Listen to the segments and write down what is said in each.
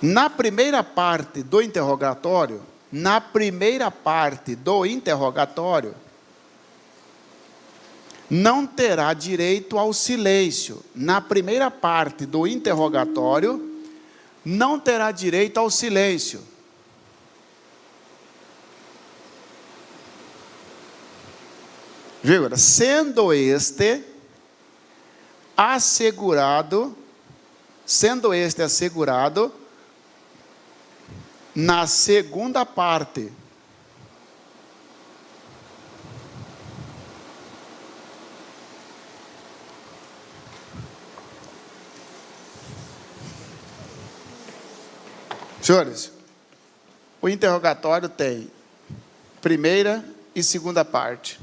Na primeira parte do interrogatório, não terá direito ao silêncio. Na primeira parte do interrogatório, não terá direito ao silêncio. Vírgula, sendo este assegurado na segunda parte. Senhores, o interrogatório tem primeira e segunda parte.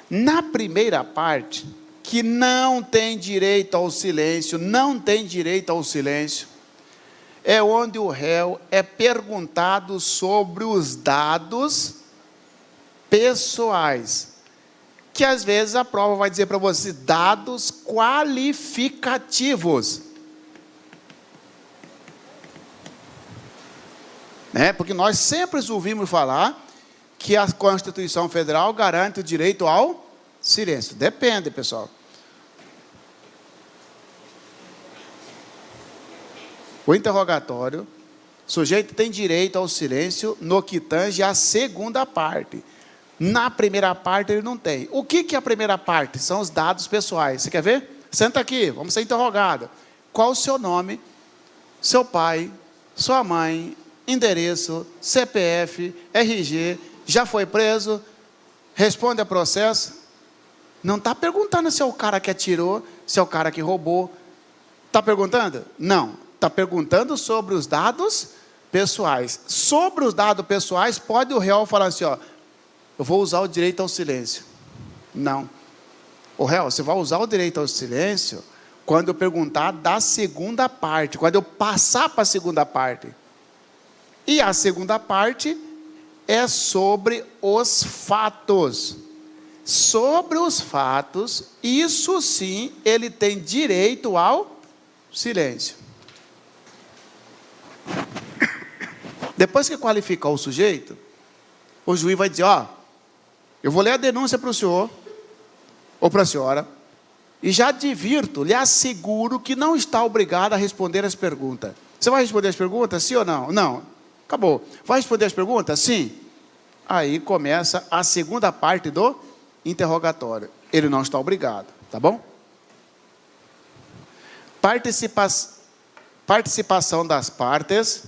Na primeira parte, que não tem direito ao silêncio, é onde o réu é perguntado sobre os dados pessoais, que às vezes a prova vai dizer para você, dados qualificativos. Porque nós sempre ouvimos falar que a Constituição Federal garante o direito ao silêncio. Depende, pessoal. O interrogatório, o sujeito tem direito ao silêncio no que tange a segunda parte. Na primeira parte ele não tem. O que é a primeira parte? São os dados pessoais. Você quer ver? Senta aqui, vamos ser interrogado. Qual o seu nome, seu pai, sua mãe, endereço, CPF, RG, já foi preso, responde a processo. Não está perguntando se é o cara que atirou, se é o cara que roubou. Está perguntando? Não. Está perguntando sobre os dados pessoais. Sobre os dados pessoais, pode o réu falar assim, ó, eu vou usar o direito ao silêncio. Não. O réu, você vai usar o direito ao silêncio quando eu perguntar da segunda parte, quando eu passar para a segunda parte. E a segunda parte é sobre os fatos. Sobre os fatos, isso sim, ele tem direito ao silêncio. Depois que qualificar o sujeito, o juiz vai dizer, ó, eu vou ler a denúncia para o senhor, ou para a senhora, e já advirto, lhe asseguro que não está obrigado a responder as perguntas. Você vai responder as perguntas, sim ou não? Não. Acabou. Vai responder as perguntas? Sim. Aí começa a segunda parte do interrogatório. Ele não está obrigado, tá bom? Participação das partes.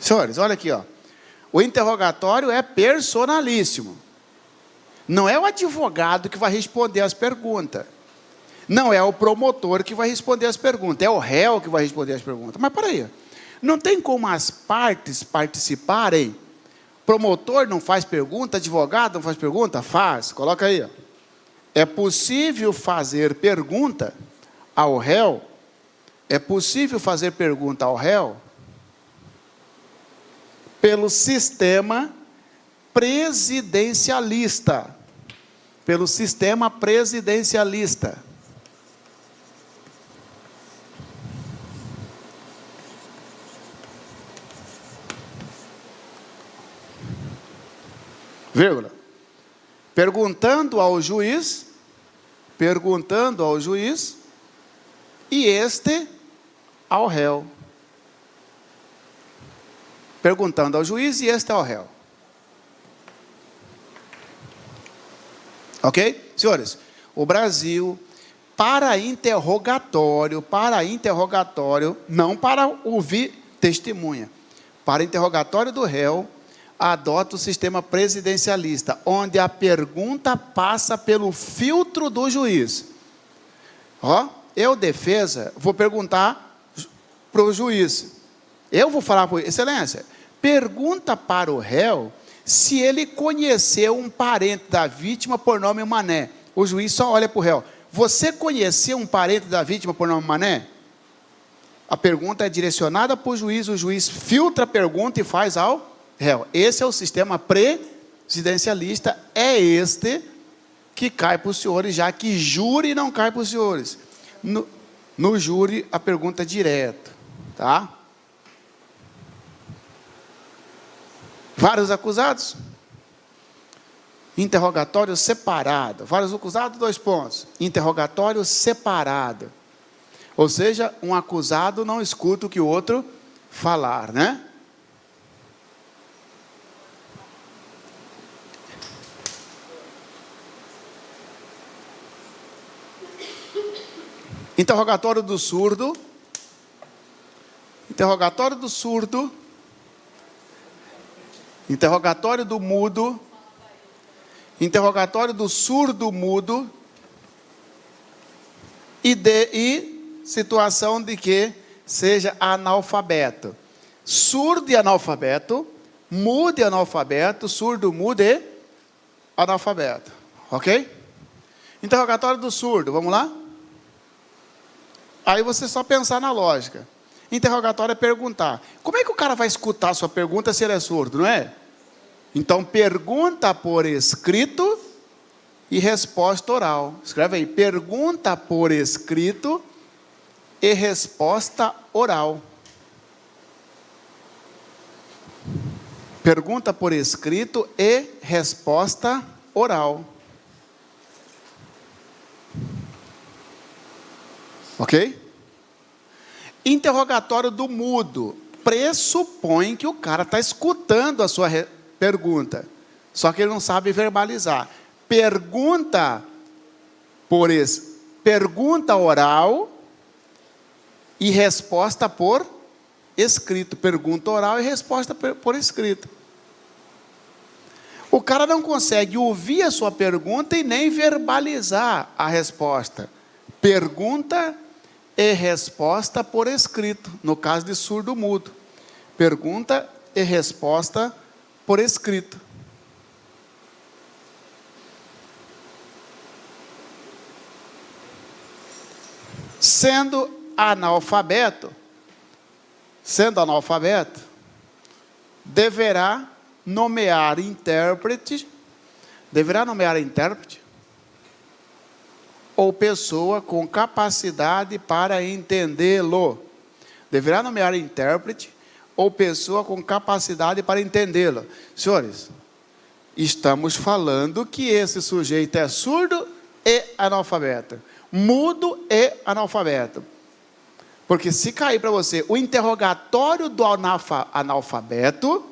Senhores, olha aqui, ó. O interrogatório é personalíssimo. Não é o advogado que vai responder as perguntas. Não é o promotor que vai responder as perguntas. É o réu que vai responder as perguntas. Mas peraí, não tem como as partes participarem? Promotor não faz pergunta, advogado não faz pergunta? Faz, coloca aí, ó. É possível fazer pergunta ao réu? É possível fazer pergunta ao réu pelo sistema presidencialista. Pelo sistema presidencialista. Vírgula. Perguntando ao juiz, e este ao réu. Perguntando ao juiz e este ao réu. Ok? Senhores, o Brasil, para interrogatório, não para ouvir testemunha, para interrogatório do réu, adota o sistema presidencialista, onde a pergunta passa pelo filtro do juiz. Ó, eu, defesa, vou perguntar para o juiz. Eu vou falar para excelência, pergunta para o réu se ele conheceu um parente da vítima por nome Mané. O juiz só olha para o réu. Você conheceu um parente da vítima por nome Mané? A pergunta é direcionada para o juiz filtra a pergunta e faz ao réu. Esse é o sistema presidencialista, é este que cai para os senhores, já que júri não cai para os senhores. No júri, a pergunta é direta, tá? Vários acusados? Interrogatório separado. Vários acusados, 2 pontos. Interrogatório separado. Ou seja, um acusado não escuta o que o outro falar, né? Interrogatório do surdo. Interrogatório do surdo. Interrogatório do mudo. Interrogatório do surdo mudo. E situação de que seja analfabeto. Surdo e analfabeto. Mudo e analfabeto. Surdo, mudo e analfabeto. Ok? Interrogatório do surdo. Vamos lá? Aí você só pensar na lógica. Interrogatório é perguntar. Como é que o cara vai escutar a sua pergunta se ele é surdo, não é? Então, pergunta por escrito e resposta oral. Escreve aí, pergunta por escrito e resposta oral. Pergunta por escrito e resposta oral. Ok? Interrogatório do mudo. Pressupõe que o cara está escutando a sua pergunta. Só que ele não sabe verbalizar. Pergunta oral e resposta por escrito. Pergunta oral e resposta por escrito. O cara não consegue ouvir a sua pergunta e nem verbalizar a resposta. Pergunta e resposta por escrito, no caso de surdo mudo. Pergunta e resposta por escrito. Sendo analfabeto, deverá nomear intérprete ou pessoa com capacidade para entendê-lo. Deverá nomear intérprete ou pessoa com capacidade para entendê-lo. Senhores, estamos falando que esse sujeito é surdo e analfabeto. Mudo e analfabeto. Porque se cair para você o interrogatório do analfabeto,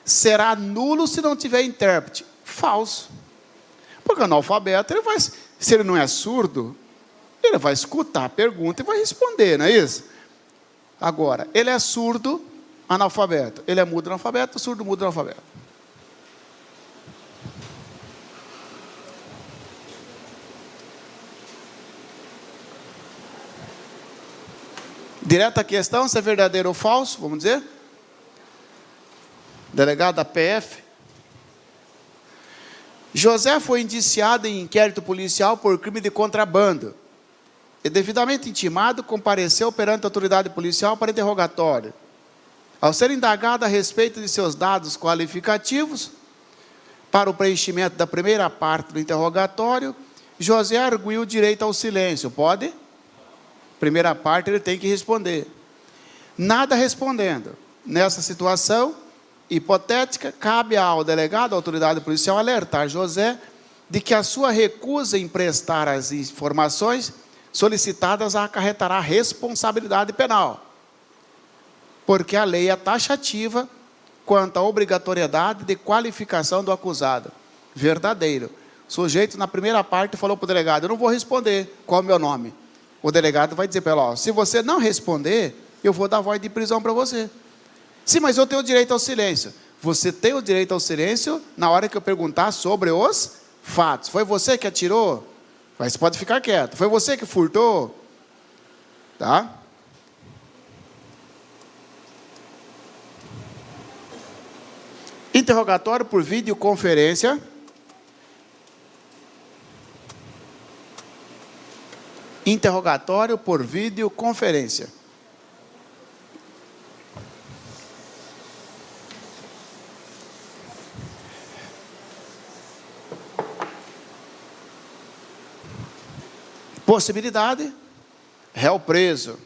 será nulo se não tiver intérprete. Falso. Porque o analfabeto, se ele não é surdo, ele vai escutar a pergunta e vai responder, não é isso? Agora, ele é surdo, analfabeto. Ele é mudo, analfabeto, surdo, mudo, analfabeto. Direta questão, se é verdadeiro ou falso, vamos dizer. Delegado da PF. José foi indiciado em inquérito policial por crime de contrabando. E devidamente intimado, compareceu perante a autoridade policial para interrogatório. Ao ser indagado a respeito de seus dados qualificativos, para o preenchimento da primeira parte do interrogatório, José arguiu o direito ao silêncio. Pode? Primeira parte ele tem que responder. Nada respondendo. Nessa situação hipotética, cabe ao delegado, à autoridade policial, alertar José de que a sua recusa em prestar as informações solicitadas acarretará responsabilidade penal. Porque a lei é taxativa quanto à obrigatoriedade de qualificação do acusado. Verdadeiro. O sujeito, na primeira parte, falou para o delegado: eu não vou responder, qual é o meu nome? O delegado vai dizer para ela: se você não responder, eu vou dar voz de prisão para você. Sim, mas eu tenho o direito ao silêncio. Você tem o direito ao silêncio na hora que eu perguntar sobre os fatos. Foi você que atirou? Mas você pode ficar quieto. Foi você que furtou? Tá? Interrogatório por videoconferência. Interrogatório por videoconferência. Possibilidade, réu preso.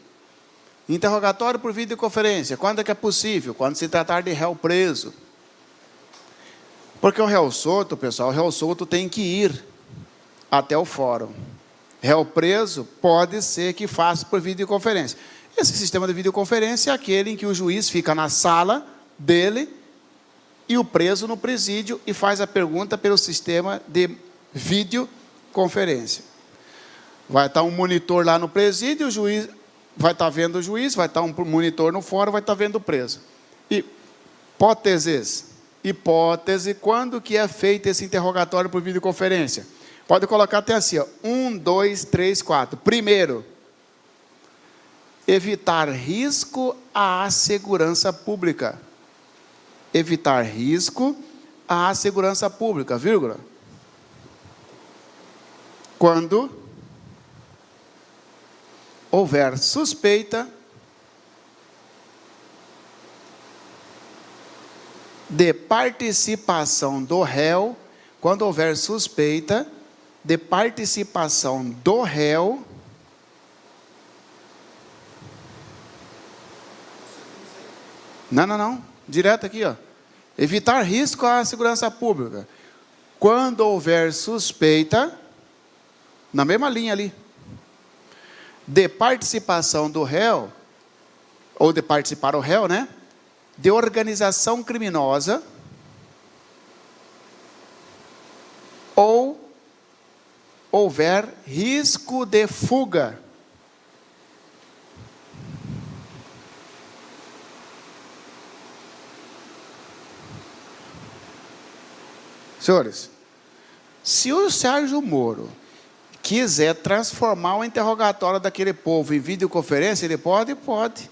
Interrogatório por videoconferência. Quando é que é possível? Quando se tratar de réu preso. Porque o réu solto, pessoal, o réu solto tem que ir até o fórum. Réu preso pode ser que faça por videoconferência. Esse sistema de videoconferência é aquele em que o juiz fica na sala dele e o preso no presídio e faz a pergunta pelo sistema de videoconferência. Vai estar um monitor lá no presídio, o juiz vai estar vendo o juiz, vai estar um monitor no fórum, vai estar vendo o preso. Hipótese, quando que é feito esse interrogatório por videoconferência? Pode colocar até assim, ó, 1, 2, 3, 4. Primeiro, evitar risco à segurança pública. Evitar risco à segurança pública, vírgula. Quando houver suspeita de participação do réu, quando houver suspeita de participação do réu Não. Direto aqui, ó. Evitar risco à segurança pública. Quando houver suspeita, na mesma linha ali, de participação do réu, ou de participar o réu, né? De organização criminosa, ou houver risco de fuga. Senhores, se o Sérgio Moro quiser transformar o interrogatório daquele povo em videoconferência, ele pode? Pode.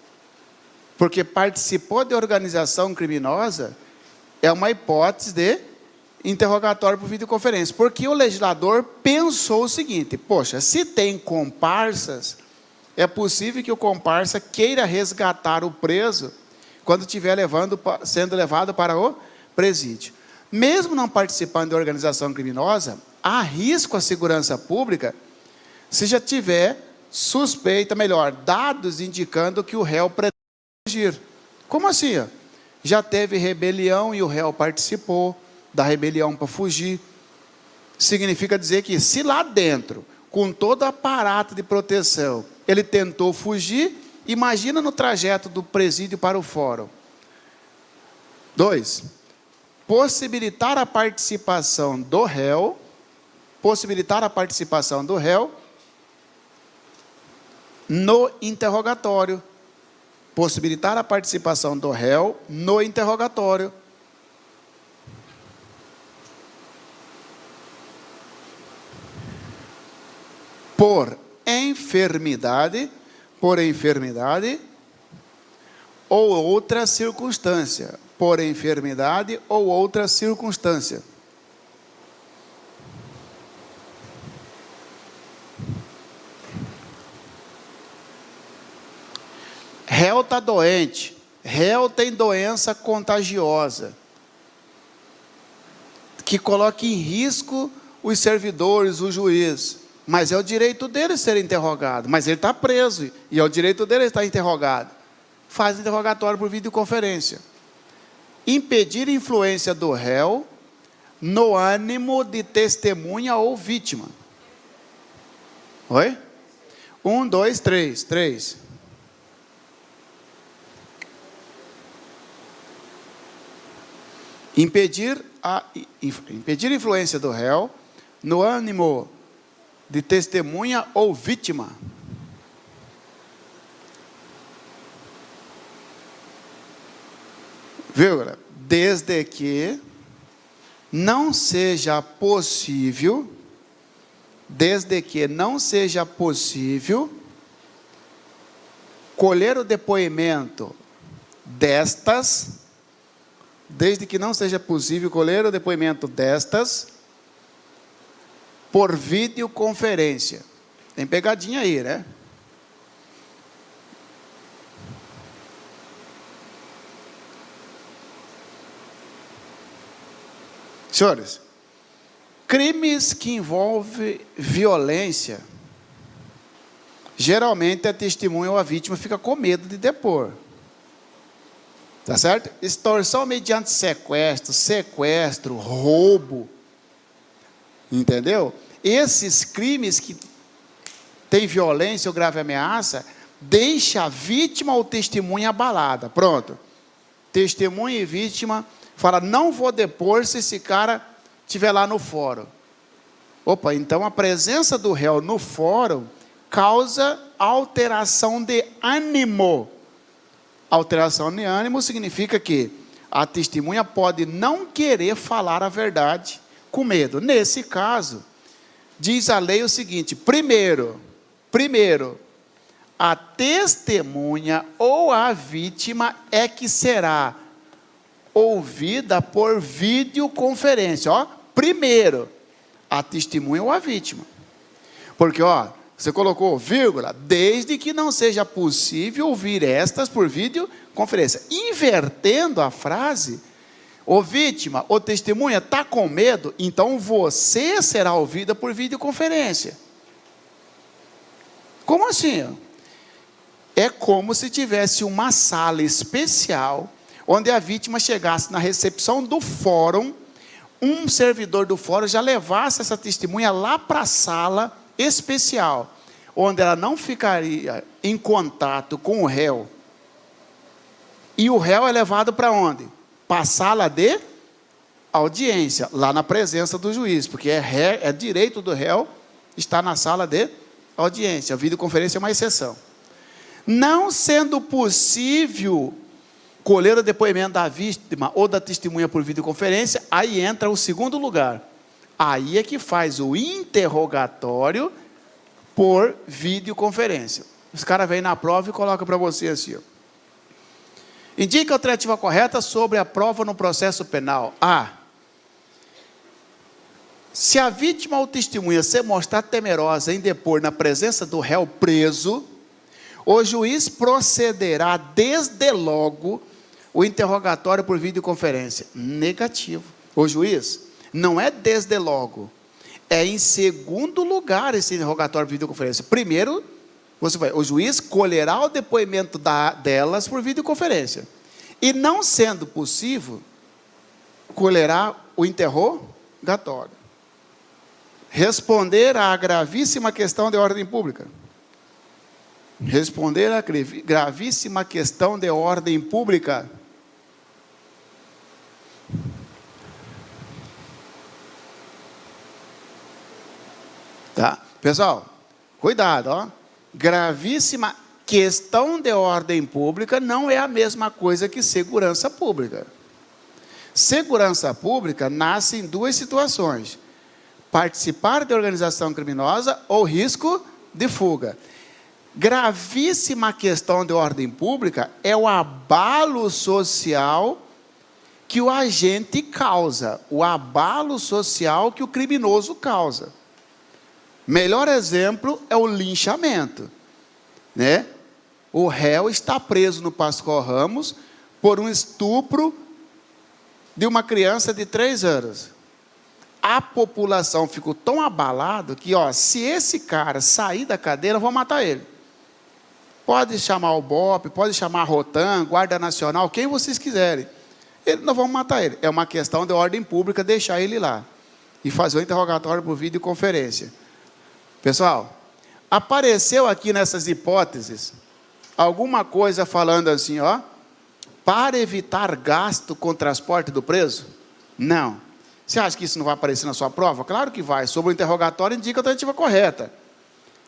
Porque participou de organização criminosa, é uma hipótese de interrogatório por videoconferência. Porque o legislador pensou o seguinte, poxa, se tem comparsas, é possível que o comparsa queira resgatar o preso quando estiver sendo levado para o presídio. Mesmo não participando de organização criminosa, há risco à segurança pública se já tiver suspeita, dados indicando que o réu pretende fugir. Como assim? Já teve rebelião e o réu participou da rebelião para fugir. Significa dizer que se lá dentro, com todo o aparato de proteção, ele tentou fugir, imagina no trajeto do presídio para o fórum. 2. Possibilitar a participação do réu no interrogatório. Possibilitar a participação do réu no interrogatório. Por enfermidade ou outra circunstância. Por enfermidade ou outra circunstância. Réu está doente, réu tem doença contagiosa, que coloca em risco os servidores, o juiz, mas é o direito dele ser interrogado, mas ele está preso, e é o direito dele estar interrogado. Faz interrogatório por videoconferência. Impedir influência do réu no ânimo de testemunha ou vítima. Oi? 1, 2, 3. 3. Impedir influência do réu no ânimo de testemunha ou vítima. Vírgula, desde que não seja possível colher o depoimento destas, por videoconferência. Tem pegadinha aí, né? Senhores, crimes que envolvem violência geralmente a testemunha ou a vítima fica com medo de depor. Tá certo? Extorsão mediante sequestro, roubo. Entendeu? Esses crimes que têm violência ou grave ameaça, deixa a vítima ou testemunha abalada. Pronto. Testemunha e vítima fala, não vou depor se esse cara estiver lá no fórum. Opa, então a presença do réu no fórum causa alteração de ânimo. Alteração de ânimo significa que a testemunha pode não querer falar a verdade com medo. Nesse caso, diz a lei o seguinte: primeiro, a testemunha ou a vítima é que será ouvida por videoconferência. Ó, primeiro, a testemunha ou a vítima. Porque, ó, você colocou vírgula, desde que não seja possível ouvir estas por videoconferência. Invertendo a frase, ô vítima, ô testemunha, está com medo? Então você será ouvida por videoconferência. Como assim? É como se tivesse uma sala especial, onde a vítima chegasse na recepção do fórum, um servidor do fórum já levasse essa testemunha lá para a sala especial, onde ela não ficaria em contato com o réu. E o réu é levado para onde? Para a sala de audiência, lá na presença do juiz, porque é direito do réu estar na sala de audiência. A videoconferência é uma exceção. Não sendo possível colher o depoimento da vítima ou da testemunha por videoconferência, aí entra o segundo lugar. Aí é que faz o interrogatório por videoconferência. Os caras vêm na prova e colocam para você assim, ó. Indica a alternativa correta sobre a prova no processo penal. A. Se a vítima ou testemunha se mostrar temerosa em depor na presença do réu preso, o juiz procederá desde logo o interrogatório por videoconferência. Negativo. O juiz, não é desde logo, é em segundo lugar esse interrogatório por videoconferência. Primeiro, o juiz colherá o depoimento delas por videoconferência. E não sendo possível, colherá o interrogatório. Responder à gravíssima questão de ordem pública. Responder à gravíssima questão de ordem pública. Tá? Pessoal, cuidado, ó. Gravíssima questão de ordem pública não é a mesma coisa que segurança pública. Segurança pública nasce em duas situações: participar de organização criminosa ou risco de fuga. Gravíssima questão de ordem pública é o abalo social que o agente causa, o abalo social que o criminoso causa. Melhor exemplo é o linchamento, né? O réu está preso no Pascoal Ramos por um estupro de uma criança de 3 anos. A população ficou tão abalada que, ó, se esse cara sair da cadeira, eu vou matar ele. Pode chamar o BOP, pode chamar a Rotan, Guarda Nacional, quem vocês quiserem. Nós vamos matar ele. É uma questão de ordem pública deixar ele lá e fazer o interrogatório por videoconferência. Pessoal, apareceu aqui nessas hipóteses alguma coisa falando assim, ó, para evitar gasto com transporte do preso? Não. Você acha que isso não vai aparecer na sua prova? Claro que vai. Sobre o interrogatório, indica a alternativa correta.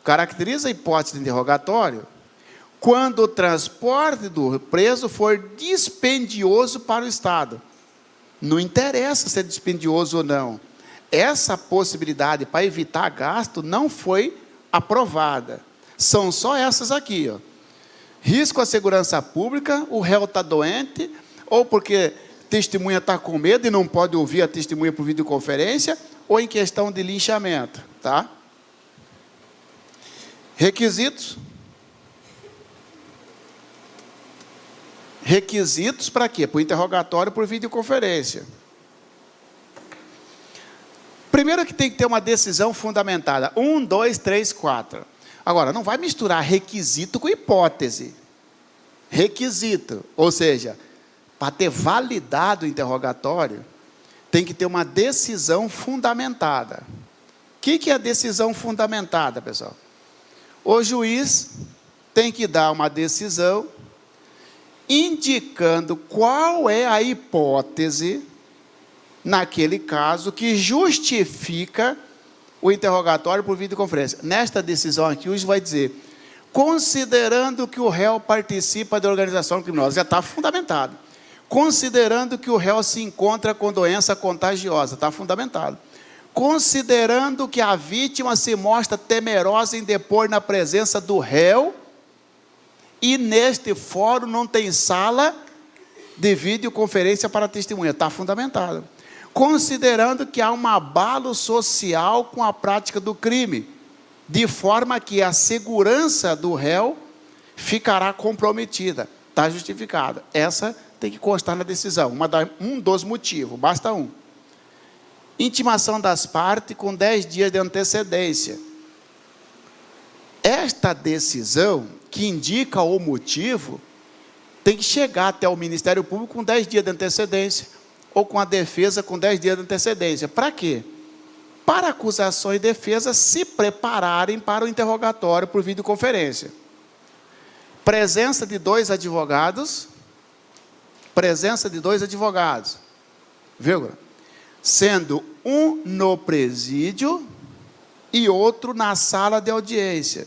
Caracteriza a hipótese de interrogatório quando o transporte do preso for dispendioso para o Estado. Não interessa se é dispendioso ou não. Essa possibilidade para evitar gasto não foi aprovada. São só essas aqui, ó. Risco à segurança pública, o réu está doente, ou porque testemunha está com medo e não pode ouvir a testemunha por videoconferência, ou em questão de linchamento, tá? Requisitos. Requisitos para quê? Para o interrogatório por videoconferência. Primeiro que tem que ter uma decisão fundamentada. 1, 2, 3, 4. Agora, não vai misturar requisito com hipótese. Requisito, ou seja, para ter validado o interrogatório, tem que ter uma decisão fundamentada. O que é a decisão fundamentada, pessoal? O juiz tem que dar uma decisão indicando qual é a hipótese, naquele caso, que justifica o interrogatório por videoconferência. Nesta decisão aqui, o juiz vai dizer, considerando que o réu participa da organização criminosa, já está fundamentado. Considerando que o réu se encontra com doença contagiosa, está fundamentado. Considerando que a vítima se mostra temerosa em depor na presença do réu, e neste fórum não tem sala de videoconferência para testemunha, está fundamentado. Considerando que há um abalo social com a prática do crime, de forma que a segurança do réu ficará comprometida, está justificada. Essa tem que constar na decisão, um dos motivos, basta um. Intimação das partes com 10 dias de antecedência. Esta decisão, que indica o motivo, tem que chegar até o Ministério Público com 10 dias de antecedência, ou com a defesa com 10 dias de antecedência. Para quê? Para acusação e defesa se prepararem para o interrogatório por videoconferência. Presença de 2 advogados, vírgula, sendo um no presídio e outro na sala de audiência.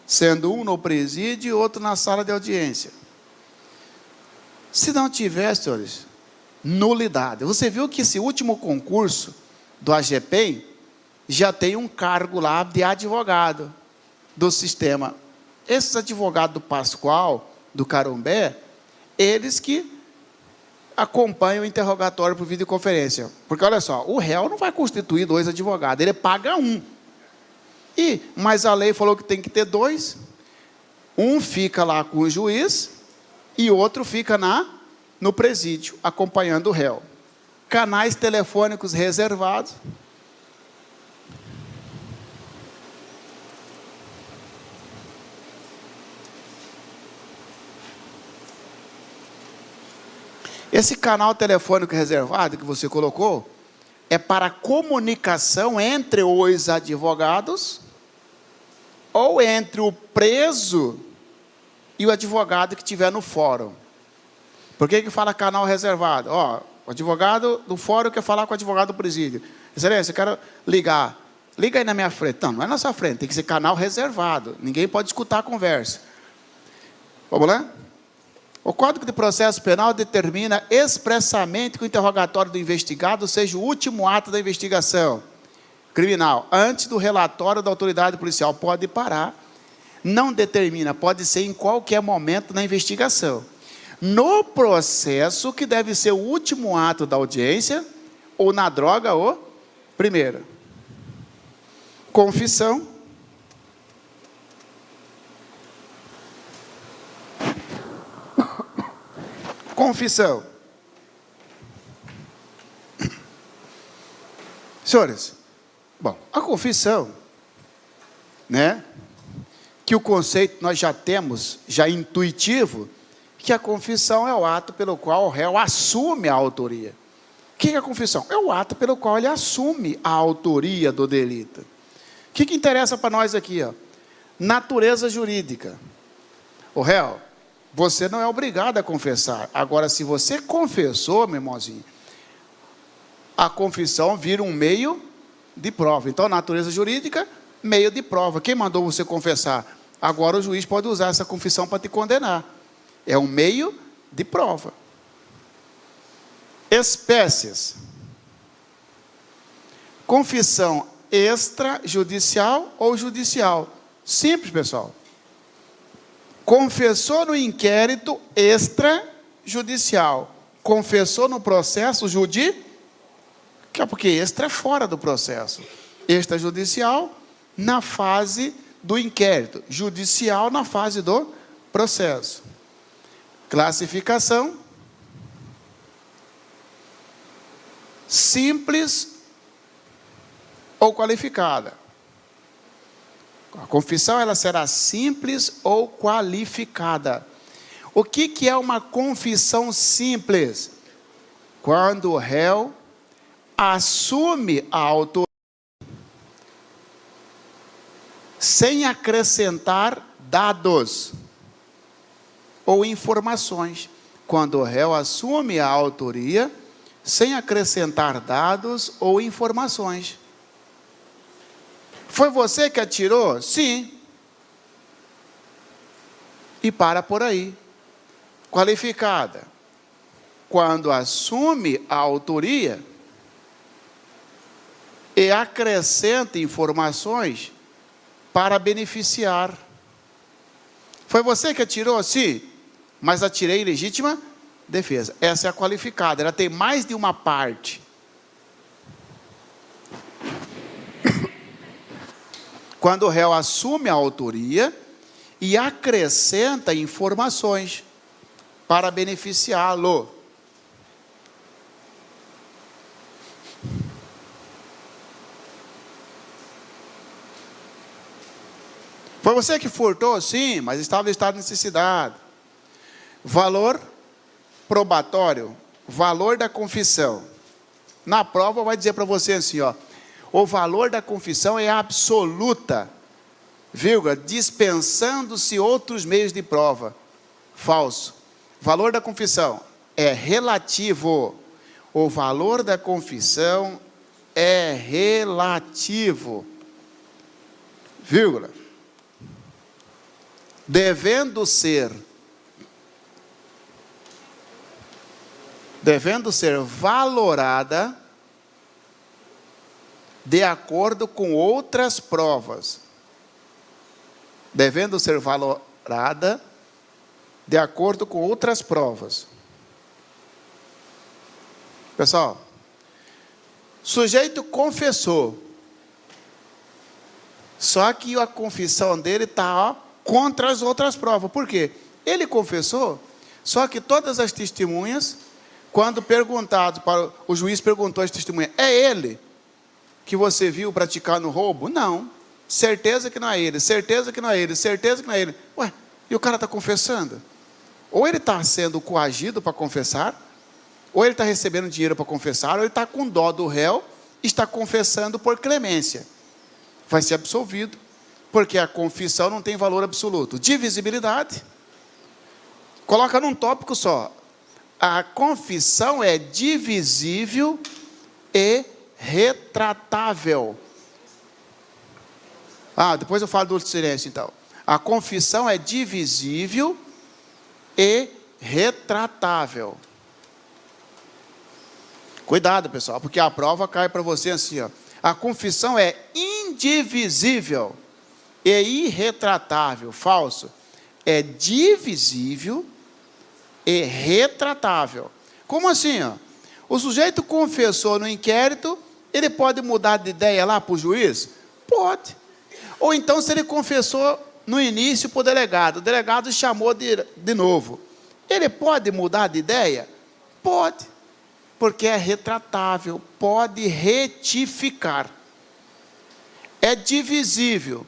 Sendo um no presídio e outro na sala de audiência. Se não tiver, senhores, nulidade. Você viu que esse último concurso do AGPEM já tem um cargo lá de advogado do sistema. Esses advogados do Pascoal, do Carumbé, eles que acompanham o interrogatório por videoconferência. Porque, olha só, o réu não vai constituir 2 advogados, ele paga um. Mas a lei falou que tem que ter 2. Um fica lá com o juiz e outro fica no presídio, acompanhando o réu. Canais telefônicos reservados. Esse canal telefônico reservado que você colocou é para comunicação entre os advogados ou entre o preso e o advogado que estiver no fórum. Por que fala canal reservado? O advogado do fórum quer falar com o advogado do presídio. Excelência, eu quero ligar. Liga aí na minha frente. Não é na sua frente, tem que ser canal reservado. Ninguém pode escutar a conversa. Vamos lá? O Código de Processo Penal determina expressamente que o interrogatório do investigado seja o último ato da investigação criminal, antes do relatório da autoridade policial. Pode parar. Não determina, pode ser em qualquer momento na investigação. No processo, que deve ser o último ato da audiência, ou na droga, ou primeiro. Confissão. Confissão. Senhores, bom, a confissão, né, que o conceito nós já temos, já intuitivo, que a confissão é o ato pelo qual o réu assume a autoria. O que é a confissão? É o ato pelo qual ele assume a autoria do delito. O que interessa para nós aqui? Natureza jurídica. O réu, você não é obrigado a confessar. Agora, se você confessou, meu irmãozinho, a confissão vira um meio de prova. Então, natureza jurídica, meio de prova. Quem mandou você confessar? Agora o juiz pode usar essa confissão para te condenar. É um meio de prova. Espécies. Confissão extrajudicial ou judicial. Simples, pessoal. Confessou no inquérito extrajudicial. Confessou no processo judicial. Porque extra é fora do processo. Extrajudicial na fase do inquérito. Judicial na fase do processo. Classificação. Simples ou qualificada. A confissão ela será simples ou qualificada. O que é uma confissão simples? Quando o réu assume a autoria sem acrescentar dados ou informações. Quando o réu assume a autoria sem acrescentar dados ou informações. Foi você que atirou? Sim. E para por aí. Qualificada. Quando assume a autoria e acrescenta informações para beneficiar. Foi você que atirou? Sim. Mas atirei em legítima defesa. Essa é a qualificada. Ela tem mais de uma parte. Quando o réu assume a autoria e acrescenta informações para beneficiá-lo. Foi você que furtou? Sim, mas estava em estado de necessidade. Valor probatório, valor da confissão. Na prova vai dizer para você assim, ó, o valor da confissão é absoluta, vírgula, dispensando-se outros meios de prova. Falso. Valor da confissão é relativo. O valor da confissão é relativo, vírgula. Devendo ser valorada de acordo com outras provas. Devendo ser valorada de acordo com outras provas. Pessoal, sujeito confessou. Só que a confissão dele está contra as outras provas. Por quê? Ele confessou, só que todas as testemunhas, quando perguntado, o juiz perguntou às testemunhas, é ele que você viu praticar no roubo? Não. Certeza que não é ele, certeza que não é ele, certeza que não é ele. Ué, e o cara está confessando? Ou ele está sendo coagido para confessar, ou ele está recebendo dinheiro para confessar, ou ele está com dó do réu e está confessando por clemência. Vai ser absolvido, porque a confissão não tem valor absoluto. Divisibilidade. Coloca num tópico só. A confissão é divisível e retratável. Depois eu falo do silêncio, então. A confissão é divisível e retratável. Cuidado, pessoal, porque a prova cai para você assim, ó. A confissão é indivisível e irretratável. Falso. É divisível e retratável. Como assim, ó? O sujeito confessou no inquérito, ele pode mudar de ideia lá para o juiz? Pode. Ou então, se ele confessou no início para o delegado chamou de novo. Ele pode mudar de ideia? Pode. Porque é retratável, pode retificar. É divisível.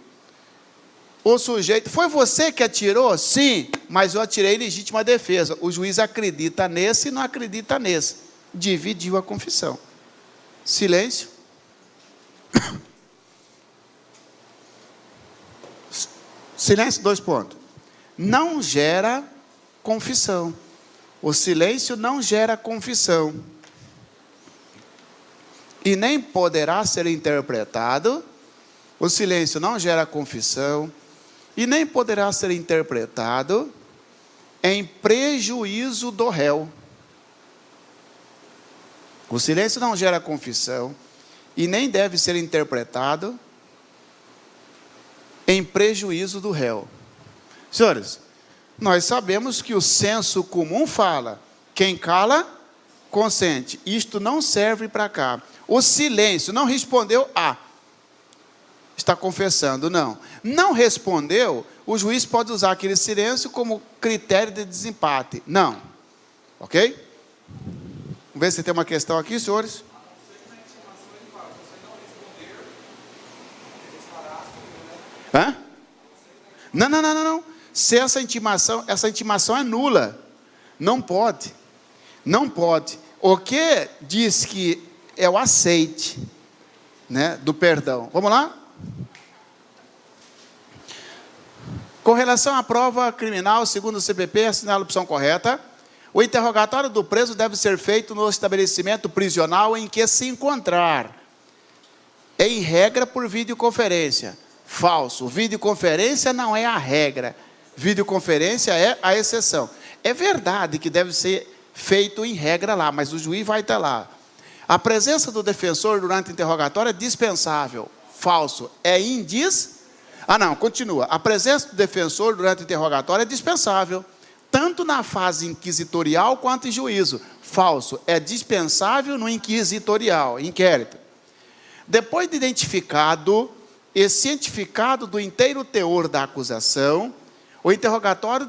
O sujeito, foi você que atirou? Sim, mas eu atirei em legítima defesa. O juiz acredita nesse e não acredita nesse. Dividiu a confissão. Silêncio. Silêncio, 2 pontos. Não gera confissão. O silêncio não gera confissão. E nem poderá ser interpretado. O silêncio não gera confissão. E nem poderá ser interpretado em prejuízo do réu. O silêncio não gera confissão. E nem deve ser interpretado em prejuízo do réu. Senhores, nós sabemos que o senso comum fala, quem cala, consente. Isto não serve para cá. O silêncio, não respondeu, está confessando, não. Não respondeu, o juiz pode usar aquele silêncio como critério de desempate. Não. Ok? Vamos ver se tem uma questão aqui, senhores. Hã? Não, não, não, não, não. Se essa intimação é nula. Não pode. Não pode. O que diz que é o aceite, né, do perdão? Vamos lá? Com relação à prova criminal, segundo o CPP, assinala a opção correta. O interrogatório do preso deve ser feito no estabelecimento prisional em que se encontrar. Em regra, por videoconferência. Falso. Videoconferência não é a regra. Videoconferência é a exceção. É verdade que deve ser feito em regra lá, mas o juiz vai estar lá. A presença do defensor durante o interrogatório é dispensável. Falso. É continua. A presença do defensor durante o interrogatório é dispensável, tanto na fase inquisitorial quanto em juízo. Falso. É dispensável no inquisitorial, inquérito. Depois de identificado e cientificado do inteiro teor da acusação, o interrogado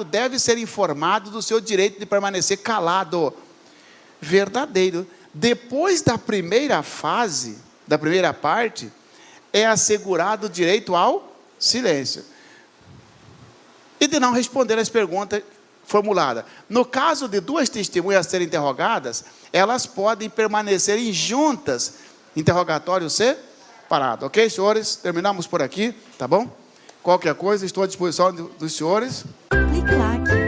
deve ser informado do seu direito de permanecer calado. Verdadeiro. Depois da primeira fase, da primeira parte, é assegurado o direito ao silêncio e de não responder às perguntas formuladas. No caso de duas testemunhas serem interrogadas, elas podem permanecer juntas, interrogatório separado. Ok, senhores? Terminamos por aqui, tá bom? Qualquer coisa, estou à disposição dos senhores. Clique lá.